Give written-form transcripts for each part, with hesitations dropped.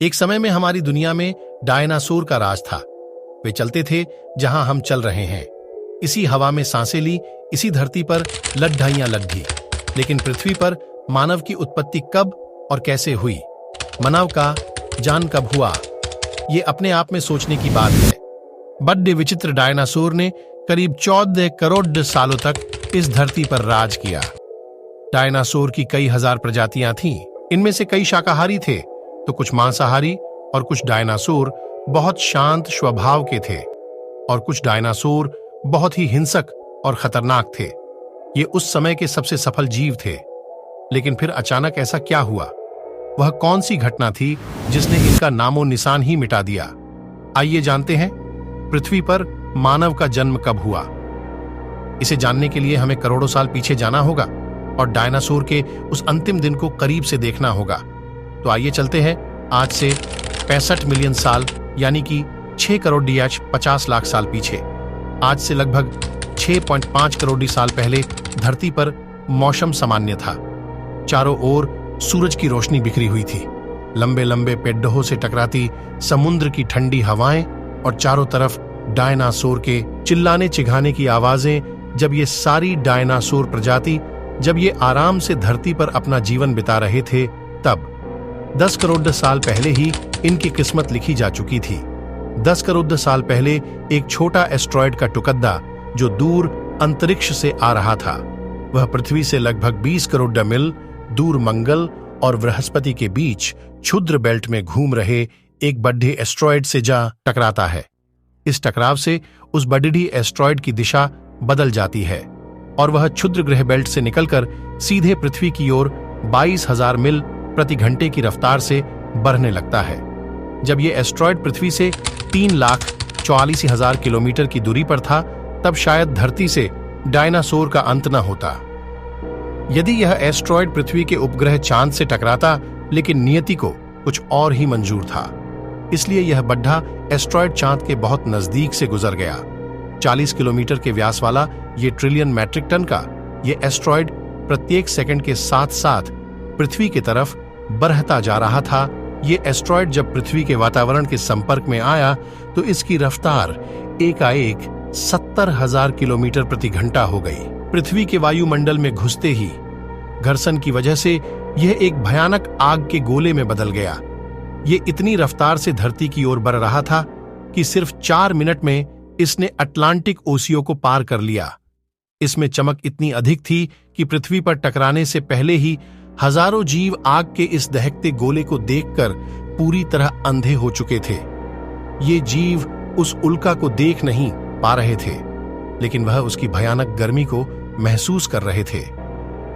एक समय में हमारी दुनिया में डायनासोर का राज था। वे चलते थे जहां हम चल रहे हैं, इसी हवा में सांसें ली, इसी धरती पर लड्ढाइयां लड्ढी। लेकिन पृथ्वी पर मानव की उत्पत्ति कब और कैसे हुई, मानव का जान कब हुआ, ये अपने आप में सोचने की बात है। बड़े विचित्र डायनासोर ने करीब 14 करोड़ सालों तक इस धरती पर राज किया। डायनासोर की कई हजार प्रजातियां थीं। इनमें से कई शाकाहारी थे तो कुछ मांसाहारी, और कुछ डायनासोर बहुत शांत स्वभाव के थे और कुछ डायनासोर बहुत ही हिंसक और खतरनाक थे। ये उस समय के सबसे सफल जीव थे। लेकिन फिर अचानक ऐसा क्या हुआ? वह कौन सी घटना थी जिसने इनका नामो निशान ही मिटा दिया? आइए जानते हैं, पृथ्वी पर मानव का जन्म कब हुआ। इसे जानने के लिए हमें करोड़ों साल पीछे जाना होगा और डायनासोर के उस अंतिम दिन को करीब से देखना होगा। तो आइए चलते हैं आज से 65 मिलियन साल यानी कि 6 करोड़ 50 लाख साल पीछे। आज से लगभग 6.5 करोड़ साल पहले धरती पर मौसम सामान्य था। चारों ओर सूरज की रोशनी बिखरी हुई थी। लंबे लंबे पेड्डों से टकराती समुद्र की ठंडी हवाएं और चारों तरफ डायनासोर के चिल्लाने चिघाने की आवाजें। जब ये सारी डायनासोर प्रजाति जब ये आराम से धरती पर अपना जीवन बिता रहे थे, तब 10 करोड़ साल पहले ही इनकी किस्मत लिखी जा चुकी थी। 10 करोड़ साल पहले एक छोटा एस्ट्रॉयड का टुकड़ा जो दूर अंतरिक्ष से आ रहा था, वह पृथ्वी से लगभग 20 करोड़ मील दूर मंगल और बृहस्पति के बीच क्षुद्र बेल्ट में घूम रहे एक बड़े एस्ट्रॉयड से जा टकराता है। इस टकराव से उस बड़ी एस्ट्रॉयड की दिशा बदल जाती है और वह क्षुद्र ग्रह बेल्ट से निकलकर सीधे पृथ्वी की ओर 22,000 मील प्रति घंटे की रफ्तार से बढ़ने लगता है। जब यह एस्ट्रॉयड पृथ्वी से 3,44,000 किलोमीटर की दूरी पर था, तब शायद धरती से डायनासोर का अंत न होता। यदि यह एस्ट्रॉयड पृथ्वी के उपग्रह चांद से टकराता, लेकिन नियति को कुछ और ही मंजूर था, इसलिए यह बड्ढा एस्ट्रॉयड चांद के बहुत नजदीक से गुजर गया। 40 किलोमीटर के व्यास वाला ये ट्रिलियन मैट्रिक टन का ये एस्ट्रॉयड प्रत्येक सेकंड के साथ साथ पृथ्वी की तरफ बढ़ता जा रहा था। ये एस्ट्रॉयड जब पृथ्वी के वातावरण के संपर्क में आया तो इसकी रफ्तार एकाएक 70,000 किलोमीटर प्रति घंटा हो गई। पृथ्वी के वायुमंडल में घुसते ही घर्षण की वजह से यह एक भयानक आग के गोले में बदल गया। ये इतनी रफ्तार से धरती की ओर बढ़ रहा था कि सिर्फ 4 मिनट में इसने अटलांटिक ओशियो को पार कर लिया। इसमें चमक इतनी अधिक थी कि पृथ्वी पर टकराने से पहले ही हजारों जीव आग के इस दहकते गोले को देखकर पूरी तरह अंधे हो चुके थे। ये जीव उस उल्का को देख नहीं पा रहे थे, लेकिन वह उसकी भयानक गर्मी को महसूस कर रहे थे।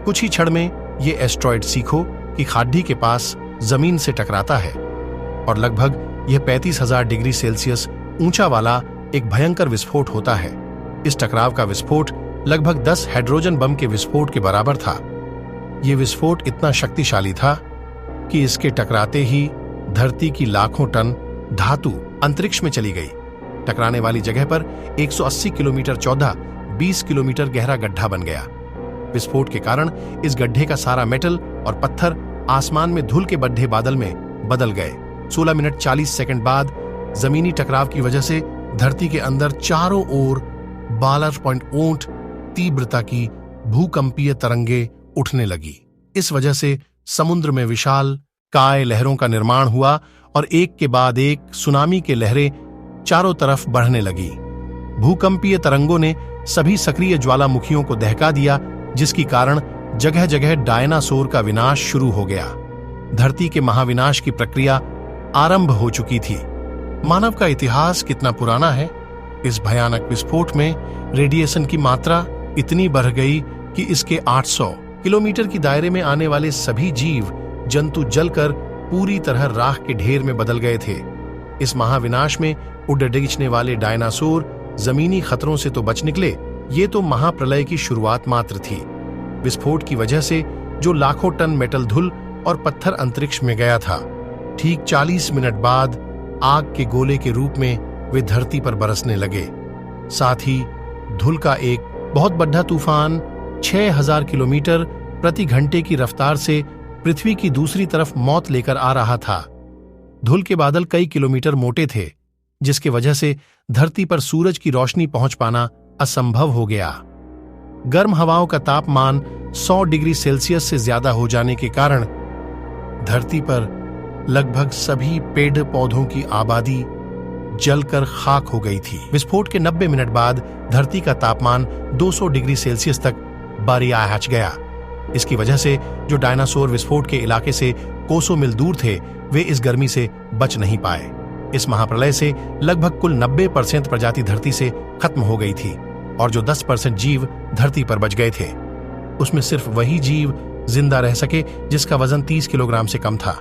कुछ ही क्षण में ये एस्ट्रॉयड सीखो कि खाड़ी के पास जमीन से टकराता है और लगभग यह 35,000 डिग्री सेल्सियस ऊंचा वाला एक भयंकर विस्फोट होता है। इस टकराव का विस्फोट लगभग 10 हाइड्रोजन बम के विस्फोट के बराबर था। यह विस्फोट इतना शक्तिशाली था कि इसके टकराते ही धरती की लाखों टन धातु अंतरिक्ष में चली गई। टकराने वाली जगह पर 180 किलोमीटर चौड़ा 20 किलोमीटर गहरा गड्ढा बन गया। विस्फोट के कारण इस गड्ढे का सारा मेटल और पत्थर आसमान में धूल के बड्ढे बादल में बदल गए। 16 मिनट 40 सेकंड बाद जमीनी टकराव की वजह से धरती के अंदर चारों ओर 12.8 तीव्रता की भूकंपीय तरंगे उठने लगी। इस वजह से समुद्र में विशाल काय लहरों का निर्माण हुआ और एक के बाद एक सुनामी के लहरें चारों तरफ बढ़ने लगी। भूकंपीय तरंगों ने सभी सक्रिय ज्वालामुखियों को दहका दिया, जिसके कारण जगह जगह डायनासोर का विनाश शुरू हो गया। धरती के महाविनाश की प्रक्रिया आरंभ हो चुकी थी। मानव का इतिहास कितना पुराना है। इस भयानक विस्फोट में रेडिएशन की मात्रा इतनी बढ़ गई कि इसके 800 किलोमीटर की दायरे में आने वाले सभी जीव जंतु जलकर पूरी तरह राख के ढेर में बदल गए थे। इस महाविनाश में उड़ने वाले डायनासोर जमीनी खतरों से तो बच निकले, ये तो महाप्रलय की शुरुआत मात्र थी। विस्फोट की वजह से जो लाखों टन मेटल धूल और पत्थर अंतरिक्ष में गया था, ठीक 40 मिनट बाद आग के गोले के रूप में वे धरती पर बरसने लगे। साथ ही धूल का एक बहुत बड़ा तूफान 6,000 किलोमीटर प्रति घंटे की रफ्तार से पृथ्वी की दूसरी तरफ मौत लेकर आ रहा था। धूल के बादल कई किलोमीटर मोटे थे, जिसकी वजह से धरती पर सूरज की रोशनी पहुंच पाना असंभव हो गया। गर्म हवाओं का तापमान 100 डिग्री सेल्सियस से ज्यादा हो जाने के कारण धरती पर लगभग सभी पेड़ पौधों की आबादी जलकर खाक हो गई थी। विस्फोट के 90 मिनट बाद धरती का तापमान 200 डिग्री सेल्सियस तक बारियां पहुंच गया। इसकी वजह से जो डायनासोर विस्फोट के इलाके से कोसों मील दूर थे, वे इस गर्मी से बच नहीं पाए। इस महाप्रलय से लगभग कुल 90% प्रजाति धरती से खत्म हो गई थी और जो 10% जीव धरती पर बच गए थे, उसमें सिर्फ वही जीव जिंदा रह सके जिसका वजन 30 किलोग्राम से कम था।